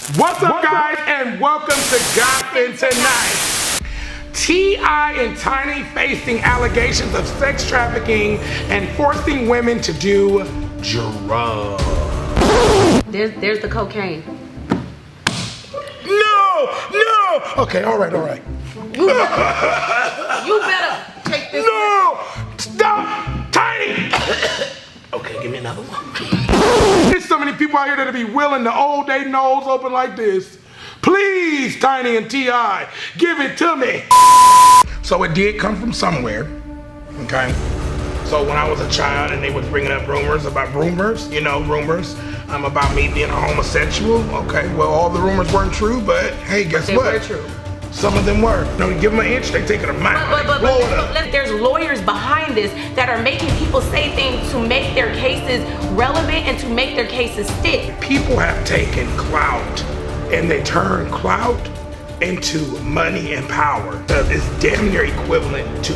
What's up, guys, and welcome to Gossin tonight. T.I. and Tiny facing allegations of sex trafficking and forcing women to do drugs. There's the cocaine. No! Okay, all right. You better take this. No! Stop! Tiny! Okay, give me another one. There's so many people out here that'll be willing to hold their nose open like this. Please, Tiny and T.I., give it to me. So it did come from somewhere, okay? So when I was a child and they was bringing up rumors about rumors about me being a homosexual, okay, well, all the rumors weren't true, but hey, guess what? They were true. Some of them were. No, you give them an inch, they take it a mile. But there's lawyers behind this that are making people say things to make their cases relevant and to make their cases stick. People have taken clout and they turn clout into money and power. It's damn near equivalent to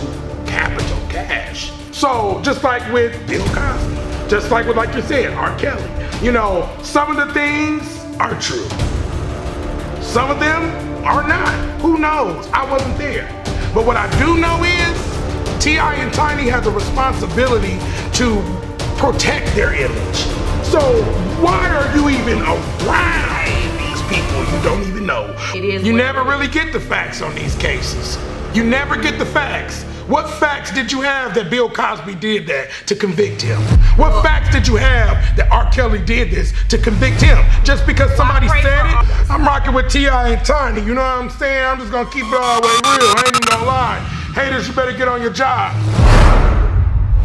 capital cash. So just like with Bill Cosby, just like with, like you said, R. Kelly, you know, some of the things are true. Some of them are not. Who knows? I wasn't there. But what I do know is T.I. and Tiny has a responsibility to protect their image. So why are you even around these people you don't even know? You never really get the facts on these cases. You never get the facts. What facts did you have that Bill Cosby did that to convict him? What facts did you have that R. Kelly did this to convict him? Just because somebody said it? I'm rocking with T.I. and Tiny, you know what I'm saying? I'm just gonna keep it all the way real, I ain't even gonna lie. Haters, you better get on your job.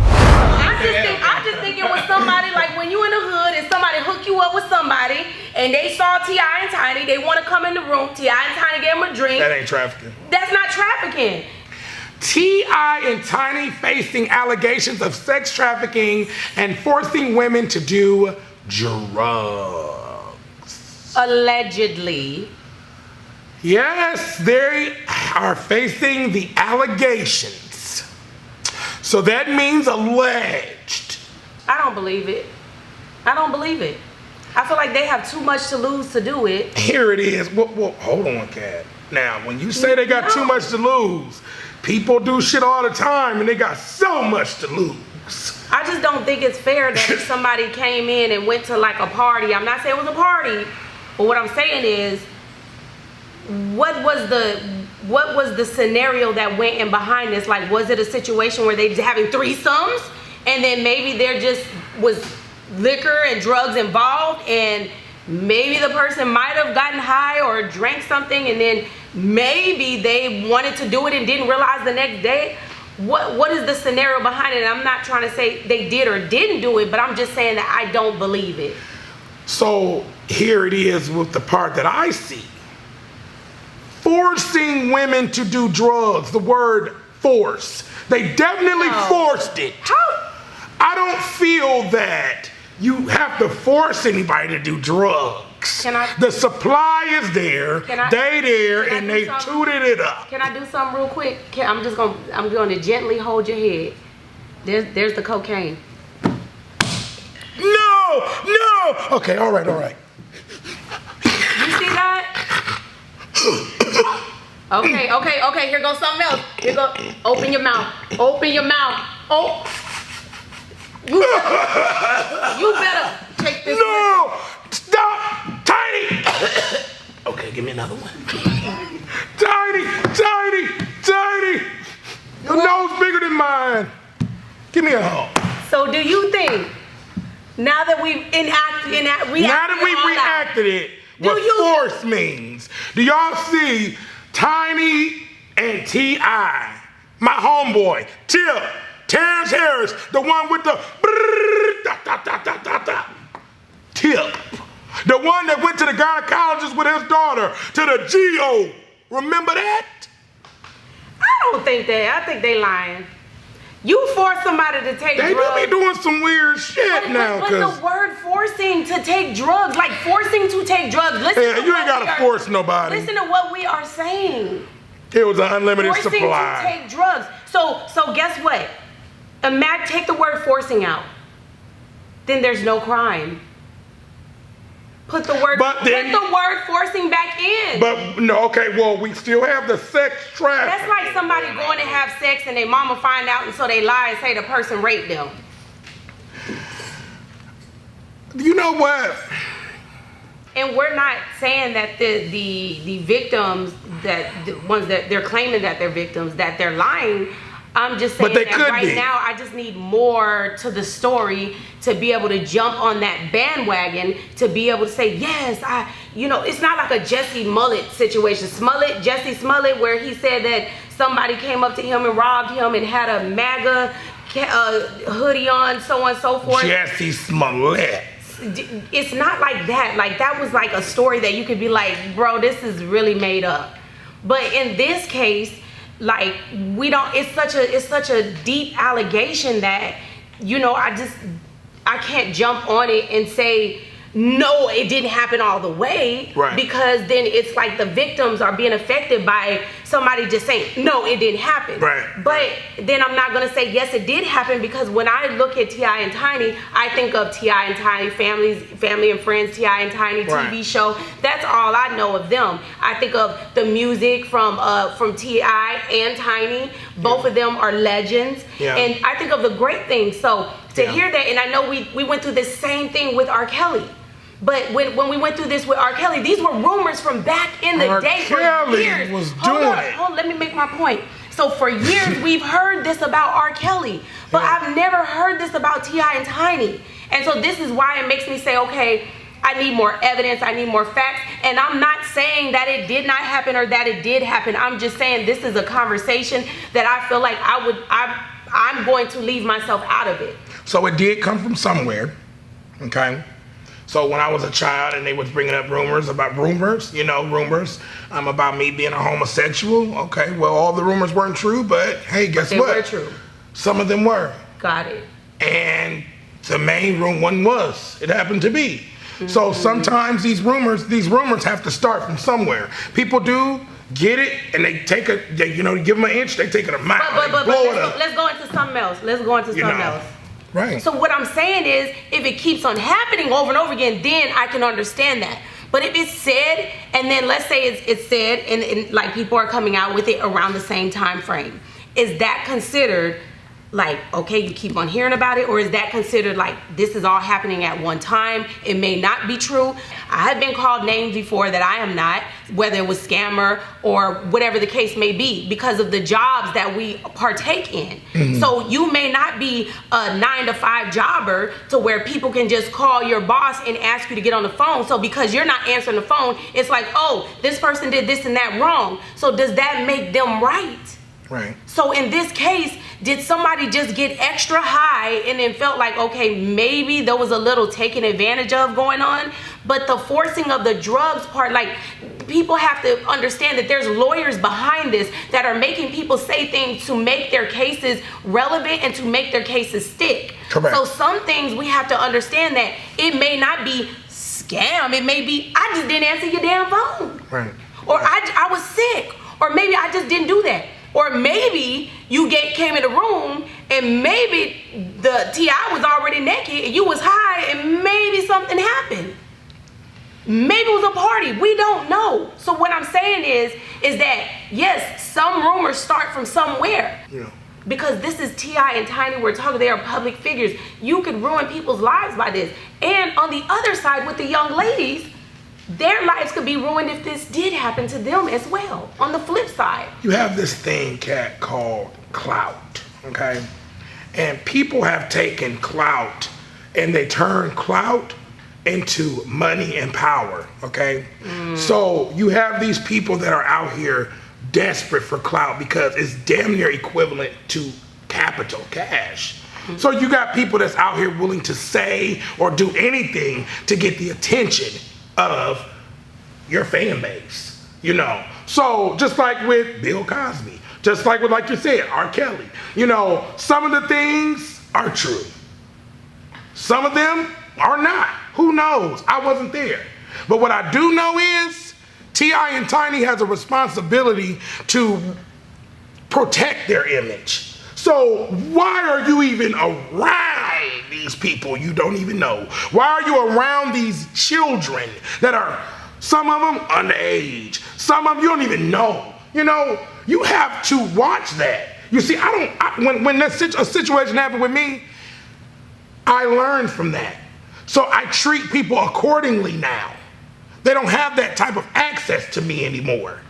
I just think it was somebody, like when you in the hood and somebody hook you up with somebody and they saw T.I. and Tiny, they wanna come in the room, T.I. and Tiny gave them a drink. That ain't trafficking. That's not trafficking. T.I. and Tiny facing allegations of sex trafficking and forcing women to do drugs. Allegedly. Yes, they are facing the allegations. So that means alleged. I don't believe it. I don't believe it. I feel like they have too much to lose to do it. Here it is. Well, hold on, Kat. Now, when you say they got too much to lose, people do shit all the time and they got so much to lose. I just don't think it's fair that if somebody came in and went to like a party, I'm not saying it was a party, but what I'm saying is, what was the scenario that went in behind this? Like, was it a situation where they just having threesomes and then maybe there just was liquor and drugs involved and maybe the person might have gotten high or drank something and then maybe they wanted to do it and didn't realize the next day? What is the scenario behind it? And I'm not trying to say they did or didn't do it, but I'm just saying that I don't believe it. So here it is with the part that I see. Forcing women to do drugs, the word force. They definitely forced it. How? I don't feel that you have to force anybody to do drugs. The supply is there, and they tooted it up. Can I do something real quick? I'm going to gently hold your head. There's the cocaine. No! Okay, all right. You see that? Okay, here goes something else. Here go, open your mouth. Oh. You better take this. No! Stop! Tiny! Okay, give me another one. Tiny! Your nose bigger than mine. Give me a hug. So do you think, now that we've reacted it, what force means, do y'all see Tiny and T.I., my homeboy, Terrence Harris, the one with the tip. The one that went to the gynecologist with his daughter to the GO. Remember that? I don't think that. I think they lying. You force somebody to take drugs. They do be doing some weird shit now. But the word forcing to take drugs, like forcing to take drugs. Listen, you ain't gotta force nobody. Listen to what we are saying. It was an unlimited supply. Forcing to take drugs. So guess what? Imagine, take the word forcing out. Then there's no crime. Put the word forcing back in. But no, okay, well, we still have the sex trafficking. That's like somebody going to have sex and their mama find out, and so they lie and say the person raped them. You know what? And we're not saying that the victims, that the ones that they're claiming that they're victims, that they're lying. I'm just saying that right now I just need more to the story to be able to jump on that bandwagon, to be able to say, yes, it's not like a Jesse Smollett situation. Jesse Smollett, where he said that somebody came up to him and robbed him and had a MAGA hoodie on, so on and so forth. Jesse Smollett. It's not like that. Like, that was like a story that you could be like, bro, this is really made up. But in this case, like, it's such a deep allegation that, I can't jump on it and say, no, it didn't happen all the way. Right. Because then it's like the victims are being affected by somebody just saying, no, it didn't happen. Right. But then I'm not going to say, yes, it did happen, because when I look at T.I. and Tiny, I think of T.I. and Tiny, Family and Friends, T.I. and Tiny TV show. That's all I know of them. I think of the music from T.I. and Tiny. Both of them are legends. Yeah. And I think of the great things. So to hear that, and I know we went through the same thing with R. Kelly. But when we went through this with R. Kelly, these were rumors from back in the day. R. Kelly for years. was doing it. Hold on, let me make my point. So for years, we've heard this about R. Kelly, but I've never heard this about T.I. and Tiny. And so this is why it makes me say, okay, I need more evidence, I need more facts. And I'm not saying that it did not happen or that it did happen. I'm just saying this is a conversation that I feel like I'm going to leave myself out of it. So it did come from somewhere, okay? So when I was a child and they was bringing up rumors about me being a homosexual. Okay, well, all the rumors weren't true, but hey, guess what? They were true. Some of them were. Got it. And the main one was. It happened to be. Mm-hmm. So sometimes these rumors have to start from somewhere. People do get it, and they take give them an inch, they take it a mile. But let's go into something else. Right. So what I'm saying is, if it keeps on happening over and over again, then I can understand that. But if it's said, and then let's say it's said, and like people are coming out with it around the same time frame, is that considered like, okay, you keep on hearing about it? Or is that considered like, this is all happening at one time? It may not be true. I have been called names before that I am not, whether it was scammer or whatever the case may be, because of the jobs that we partake in. Mm-hmm. So you may not be a 9-to-5 jobber to where people can just call your boss and ask you to get on the phone. So because you're not answering the phone, it's like, oh, this person did this and that wrong. So does that make them right? Right. So in this case, did somebody just get extra high and then felt like, okay, maybe there was a little taken advantage of going on? But the forcing of the drugs part, like, people have to understand that there's lawyers behind this that are making people say things to make their cases relevant and to make their cases stick. Correct. So some things we have to understand that it may not be scam. It may be, I just didn't answer your damn phone. Right. Or I was sick. Or maybe I just didn't do that. Or maybe you came in the room and maybe the T.I. was already naked and you was high and maybe something happened. Maybe it was a party. We don't know. So what I'm saying is that, yes, some rumors start from somewhere. Yeah. Because this is T.I. and Tiny. We're talking, they are public figures. You could ruin people's lives by this. And on the other side with the young ladies, their lives could be ruined if this did happen to them as well. On the flip side, you have this thing, Kat, called clout, okay? And people have taken clout and they turn clout into money and power, okay? So you have these people that are out here desperate for clout because it's damn near equivalent to capital, cash. So you got people that's out here willing to say or do anything to get the attention of your fan base, So just like with Bill Cosby, just like with, like you said, R. Kelly, some of the things are true. Some of them are not. Who knows? I wasn't there. But what I do know is T.I. and Tiny has a responsibility to protect their image. So why are you even around by these people you don't even know? Why are you around these children that are, some of them underage, some of them you don't even know? You know, you have to watch that. You see, when a situation happened with me, I learned from that. So I treat people accordingly now. They don't have that type of access to me anymore.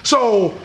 So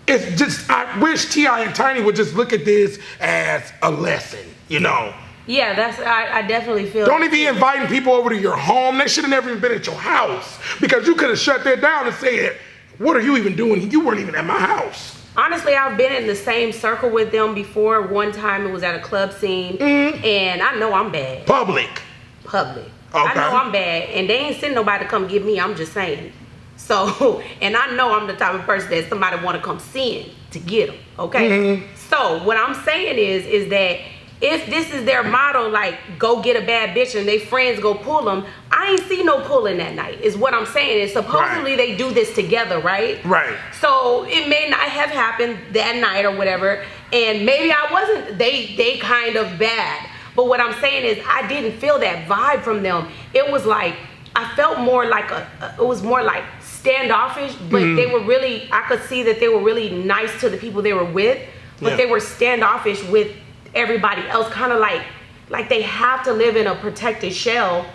it's just, I wish T.I. and Tiny would just look at this as a lesson, you know? Yeah, I definitely feel. Don't even be inviting people over to your home. They should have never even been at your house, because you could have shut that down and said, what are you even doing? You weren't even at my house. Honestly, I've been in the same circle with them before. One time it was at a club scene, and I know I'm bad. Public. Okay. I Okay. know I'm bad, and they ain't send nobody to come get me. I'm just saying. So, and I know I'm the type of person that somebody want to come send to get them. Okay. So what I'm saying is that if this is their motto, like go get a bad bitch and they friends go pull them, I ain't see no pulling that night, is what I'm saying. And supposedly they do this together, right? Right. So it may not have happened that night or whatever, and maybe I wasn't, they kind of bad. But what I'm saying is I didn't feel that vibe from them. It was like, I felt more like it was more like standoffish, but they were really, I could see that they were really nice to the people they were with, but they were standoffish with everybody else, kind of like they have to live in a protected shell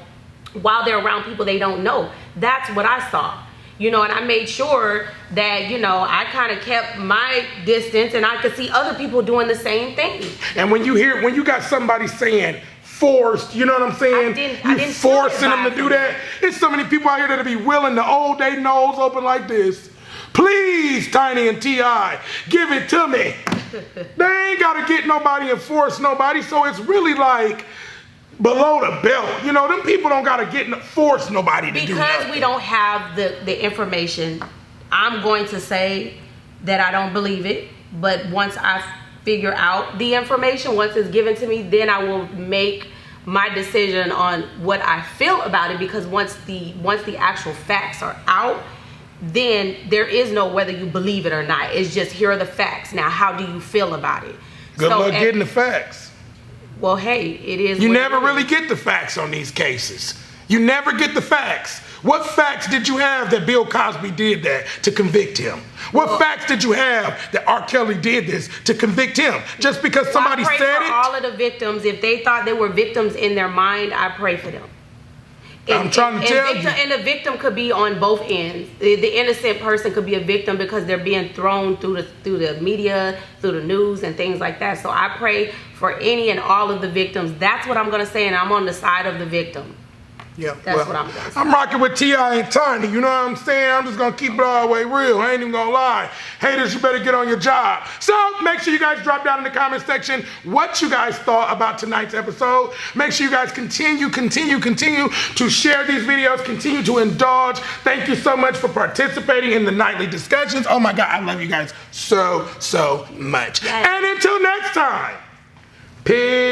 while they're around people they don't know. That's what I saw, you know, and I made sure that, you know, I kind of kept my distance, and I could see other people doing the same thing. And when you got somebody saying forced, you know what I'm saying? I didn't forcing them to do that. There's so many people out here that'll be willing to hold their nose open like this. Please, Tiny and T.I., give it to me. They ain't got to get nobody and force nobody, so it's really like below the belt. You know, them people don't got to force nobody to do nothing. Because we don't have the information, I'm going to say that I don't believe it. But once I figure out the information, once it's given to me, then I will make my decision on what I feel about it. Because once the actual facts are out, then there is no whether you believe it or not. It's just, here are the facts. Now, how do you feel about it? Good luck getting the facts. Well, hey, it is. You never really get the facts on these cases. You never get the facts. What facts did you have that Bill Cosby did that to convict him? What facts did you have that R. Kelly did this to convict him? Just because somebody said it? I pray for all of the victims. If they thought they were victims in their mind, I pray for them. I'm trying to tell you. And the victim could be on both ends. The innocent person could be a victim because they're being thrown through the media, through the news and things like that. So I pray for any and all of the victims. That's what I'm going to say, and I'm on the side of the victim. Yeah, that's what I'm going to say. I'm rocking with T.I. and Tiny, you know what I'm saying? I'm just going to keep it all the way real. I ain't even going to lie. Haters, you better get on your job. So make sure you guys drop down in the comment section what you guys thought about tonight's episode. Make sure you guys continue to share these videos, continue to indulge. Thank you so much for participating in the nightly discussions. Oh my God, I love you guys so much. Yes. And until next time, peace.